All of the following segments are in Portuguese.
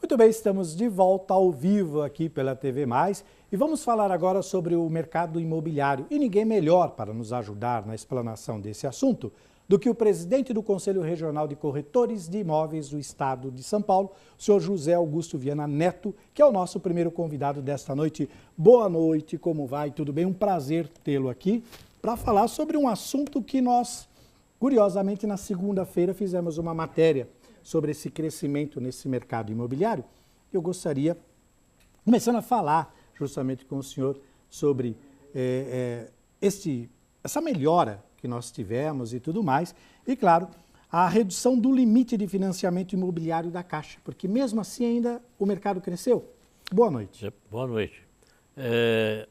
Muito bem, estamos de volta ao vivo aqui pela TV Mais e vamos falar agora sobre o mercado imobiliário. E ninguém melhor para nos ajudar na explanação desse assunto do que o presidente do Conselho Regional de Corretores de Imóveis do Estado de São Paulo, o senhor José Augusto Viana Neto, que é o nosso primeiro convidado desta noite. Boa noite, como vai? Tudo bem? Um prazer tê-lo aqui para falar sobre um assunto que nós, curiosamente, na segunda-feira fizemos uma matéria sobre esse crescimento nesse mercado imobiliário. Eu gostaria, começando a falar justamente com o senhor sobre essa melhora que nós tivemos e tudo mais. E, claro, a redução do limite de financiamento imobiliário da Caixa, porque mesmo assim ainda o mercado cresceu. Boa noite. Boa noite. É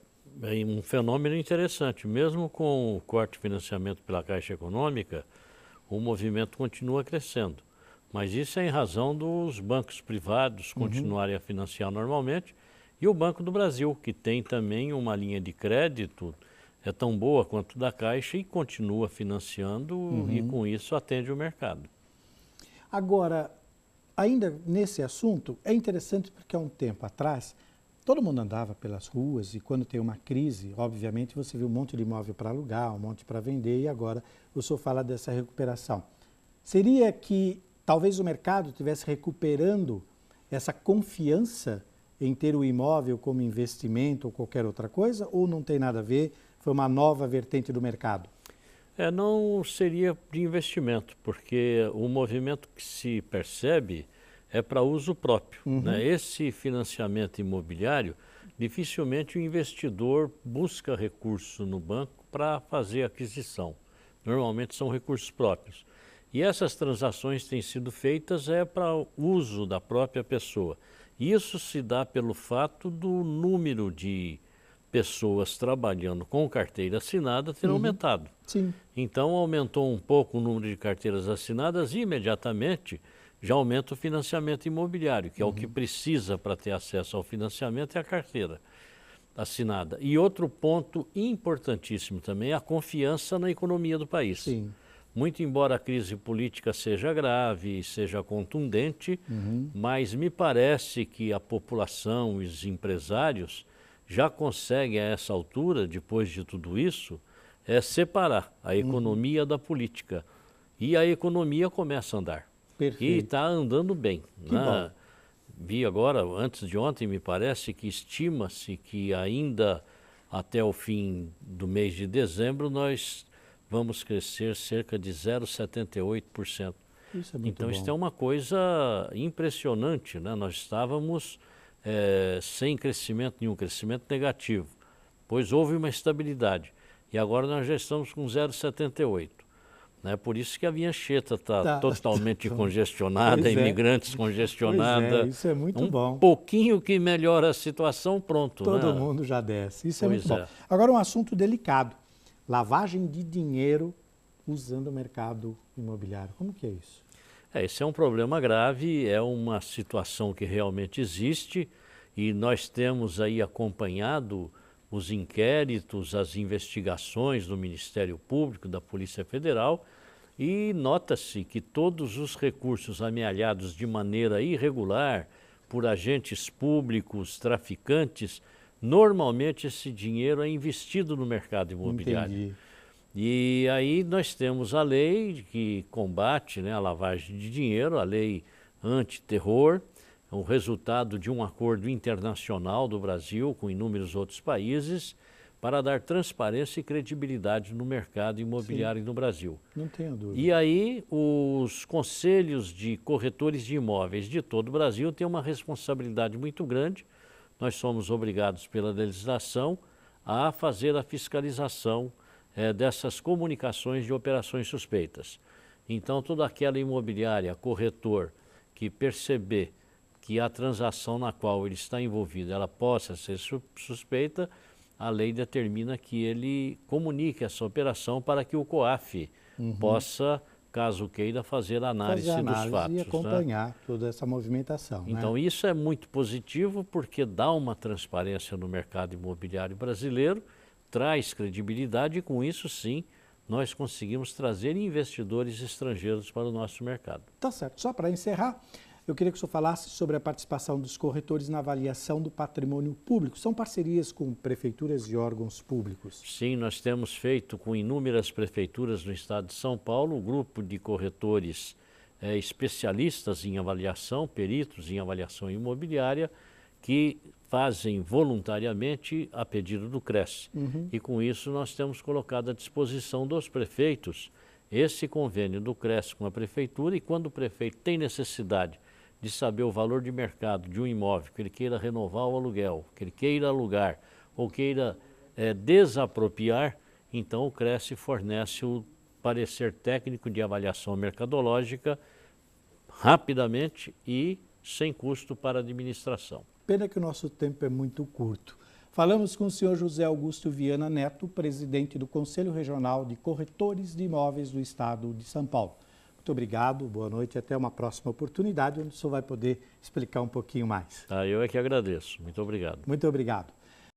um fenômeno interessante. Mesmo com o corte de financiamento pela Caixa Econômica, o movimento continua crescendo. Mas isso é em razão dos bancos privados continuarem a financiar normalmente e o Banco do Brasil, que tem também uma linha de crédito tão boa quanto da Caixa e continua financiando e com isso atende o mercado. Agora, ainda nesse assunto, é interessante porque há um tempo atrás, todo mundo andava pelas ruas e quando tem uma crise, obviamente você vê um monte de imóvel para alugar, um monte para vender e agora o senhor fala dessa recuperação. Seria que talvez o mercado estivesse recuperando essa confiança em ter o imóvel como investimento ou qualquer outra coisa, ou não tem nada a ver, foi uma nova vertente do mercado? Não seria de investimento, porque o movimento que se percebe é para uso próprio. Né? Esse financiamento imobiliário, dificilmente o investidor busca recurso no banco para fazer aquisição. Normalmente são recursos próprios. E essas transações têm sido feitas para uso da própria pessoa. Isso se dá pelo fato do número de pessoas trabalhando com carteira assinada ter aumentado. Sim. Então aumentou um pouco o número de carteiras assinadas e imediatamente já aumenta o financiamento imobiliário, que é o que precisa para ter acesso ao financiamento é a carteira assinada. E outro ponto importantíssimo também é a confiança na economia do país. Sim. Muito embora a crise política seja grave, seja contundente, mas me parece que a população e os empresários já conseguem a essa altura, depois de tudo isso, separar a economia da política. E a economia começa a andar. Perfeito. E está andando bem. Que bom. Vi agora, antes de ontem, me parece que estima-se que ainda até o fim do mês de dezembro nós vamos crescer cerca de 0,78%. Isso é muito então, bom. isso é uma coisa impressionante, né? Nós estávamos sem crescimento nenhum, crescimento negativo, pois houve uma estabilidade. E agora nós já estamos com 0,78%. Né? Por isso que a Anchieta está totalmente congestionada, imigrantes congestionados. Isso é muito bom. Um pouquinho que melhora a situação, pronto. Todo né? mundo já desce. Isso é muito bom. Agora, um assunto delicado. Lavagem de dinheiro usando o mercado imobiliário. Como que é isso? Esse é um problema grave, é uma situação que realmente existe e nós temos aí acompanhado os inquéritos, as investigações do Ministério Público, da Polícia Federal e nota-se que todos os recursos amealhados de maneira irregular por agentes públicos, traficantes, normalmente esse dinheiro é investido no mercado imobiliário. Entendi. E aí nós temos a lei que combate, né, a lavagem de dinheiro, a lei antiterror, o resultado de um acordo internacional do Brasil com inúmeros outros países para dar transparência e credibilidade no mercado imobiliário no Brasil. Não tenho dúvida. E aí os conselhos de corretores de imóveis de todo o Brasil têm uma responsabilidade muito grande. Nós somos obrigados pela legislação a fazer a fiscalização dessas comunicações de operações suspeitas. Então, toda aquela imobiliária, corretor, que perceber que a transação na qual ele está envolvido ela possa ser suspeita, a lei determina que ele comunique essa operação para que o COAF possa, caso queira, fazer a análise dos fatos. E acompanhar toda essa movimentação. Então, né? Isso é muito positivo porque dá uma transparência no mercado imobiliário brasileiro, traz credibilidade e com isso sim nós conseguimos trazer investidores estrangeiros para o nosso mercado. Tá certo. Só para encerrar, eu queria que o senhor falasse sobre a participação dos corretores na avaliação do patrimônio público. São parcerias com prefeituras e órgãos públicos? Sim, nós temos feito com inúmeras prefeituras no estado de São Paulo, um grupo de corretores especialistas em avaliação, peritos em avaliação imobiliária, que fazem voluntariamente a pedido do CRES. E com isso nós temos colocado à disposição dos prefeitos esse convênio do CRES com a prefeitura, e quando o prefeito tem necessidade de saber o valor de mercado de um imóvel, que ele queira renovar o aluguel, que ele queira alugar ou queira desapropriar, então o CRES fornece o parecer técnico de avaliação mercadológica rapidamente e sem custo para a administração. Pena que o nosso tempo é muito curto. Falamos com o senhor José Augusto Viana Neto, presidente do Conselho Regional de Corretores de Imóveis do Estado de São Paulo. Muito obrigado, boa noite e até uma próxima oportunidade, onde o senhor vai poder explicar um pouquinho mais. Eu é que agradeço. Muito obrigado. Muito obrigado.